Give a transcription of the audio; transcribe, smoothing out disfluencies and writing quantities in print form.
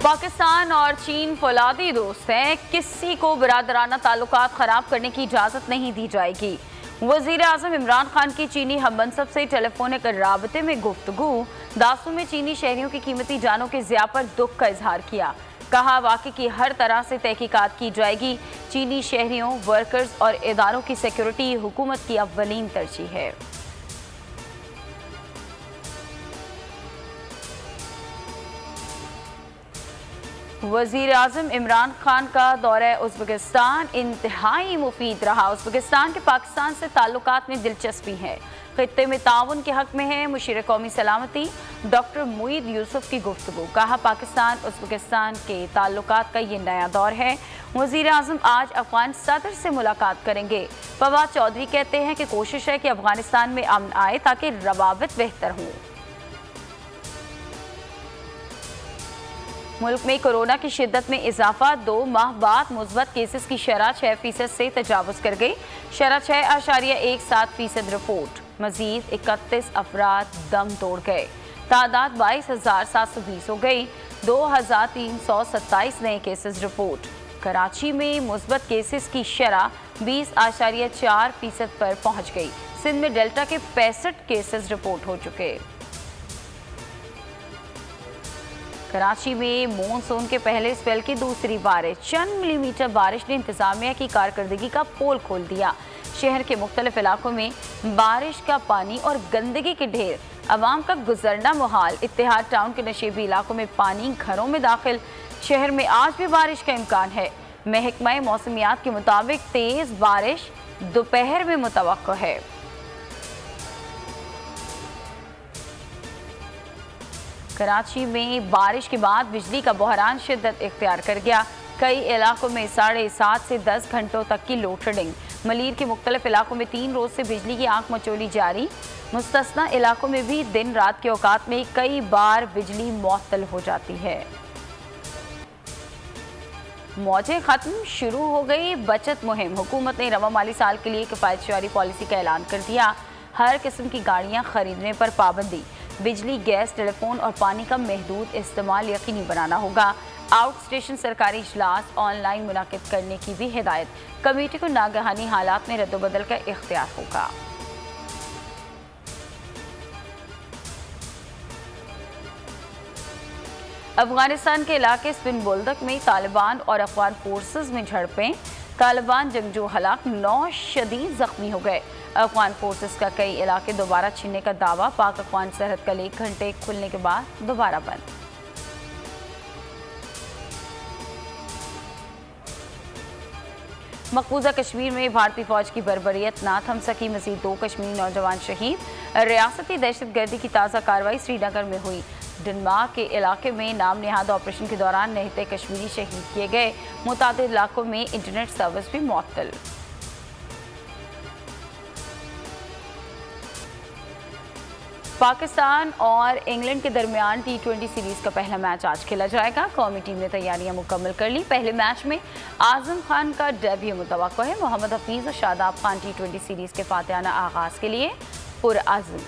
पाकिस्तान और चीन फौलादी दोस्त हैं, किसी को बिरादराना ताल्लुकात खराब करने की इजाज़त नहीं दी जाएगी। वज़ीर आज़म इमरान खान की चीनी हममनसब से टेलीफोनिक राबते में गुफ्तगू। दासू में चीनी शहरियों की कीमती जानों के ज़िया पर दुख का इजहार किया। कहा वाक़े की हर तरह से तहकीकात की जाएगी। चीनी शहरियों, वर्कर्स और इदारों की सिक्योरिटी हुकूमत की अव्वलीन तरजीह है। वज़ीर आज़म इमरान खान का दौरा उज़्बेकिस्तान इंतहाई मुफीद रहा। उज़्बेकिस्तान के पाकिस्तान से ताल्लुकात में दिलचस्पी है, खित्ते में ताउन के हक में है। मुशीर कौमी सलामती डॉक्टर मुईद यूसुफ की गुफ्तगू। कहा पाकिस्तान उज़्बेकिस्तान के ताल्लुकात का ये नया दौर है। वज़ीर आज़म आज अफ़गान सदर से मुलाकात करेंगे। फवाद चौधरी कहते हैं कि कोशिश है कि अफ़गानिस्तान में अमन आए ताकि रवाबित बेहतर हों। मुल्क में कोरोना की शिद्दत में इजाफा। 2 माह बाद मुस्बत केसेस की शरह 6% से तजावुज़ कर गई। शरह 6.17% रिपोर्ट। मजीद 31 अफराद दम तोड़ गए। तादाद 22,720 हो गई। 2,327 नए केसेस रिपोर्ट। कराची में मुस्बत केसेस की शरह 20.4% पर पहुँच गई। सिंध में डेल्टा के 65 केसेस रिपोर्ट हो चुके। कराची में मॉनसून के पहले स्पेल की दूसरी बारिश। चंद मिलीमीटर बारिश ने इंतजामिया की कारकर्दगी का पोल खोल दिया। शहर के मुख्तलिफ इलाकों में बारिश का पानी और गंदगी के ढेर, अवाम का गुजरना मुहाल। इत्तेहाद टाउन के नशेबी इलाकों में पानी घरों में दाखिल। शहर में आज भी बारिश का इम्कान है। महकमा मौसमियात के मुताबिक तेज बारिश दोपहर में मुतवक्को है। कराची में बारिश के बाद बिजली का बहरान शिद्दत इख्तियार कर गया। कई इलाकों में 7.5 से 10 घंटों तक की लोड शेडिंग। मलीर के मुख्तलिफ इलाकों में 3 रोज से बिजली की आंख मचोली जारी। मुस्तस्ना इलाकों में भी दिन रात के औकात में कई बार बिजली मुअत्तल हो जाती है। मौजें खत्म, शुरू हो गई बचत मुहिम। हुकूमत ने रवा माली साल के लिए किफायत जारी पॉलिसी का ऐलान कर दिया। हर किस्म की गाड़ियां खरीदने पर पाबंदी। बिजली, गैस, टेलीफोन और पानी का महदूद इस्तेमाल यकीनी बनाना होगा। आउट स्टेशन सरकारी इजलास ऑनलाइन मुनाकिद करने की भी हिदायत। कमेटी को नागहानी हालात में रद्दोबदल का इख्तियार होगा। अफगानिस्तान के इलाके स्पिन बोल्दक में तालिबान और अफगान फोर्सेस में झड़पें। तालिबान जंगजू हलाक, 9 शदीद जख्मी हो गए। अफगान फोर्सेस का कई इलाके दोबारा छीनने का दावा। पाक अफगान सरहद कल 1 घंटे खुलने के बाद दोबारा बंद। मकबूजा कश्मीर में भारतीय फौज की बर्बरियत ना थम सकी। मजीद 2 कश्मीरी नौजवान शहीद। रियासती दहशतगर्दी की ताज़ा कार्रवाई श्रीनगर में हुई। डेनमार्क के इलाके में नाम निहाद ऑपरेशन के दौरान निहत्ते कश्मीरी शहीद किए गए। मुतादिद इलाकों में इंटरनेट सर्विस भी मुअत्तल। पाकिस्तान और इंग्लैंड के दरमियान T20 सीरीज का पहला मैच आज खेला जाएगा। कौमी टीम ने तैयारियां मुकम्मल कर ली। पहले मैच में आजम खान का डेब्यू मुतवक्को है। मोहम्मद हफीज और शादाब खान T20 सीरीज के फातिहाना आगाज के लिए पुरअज़्म।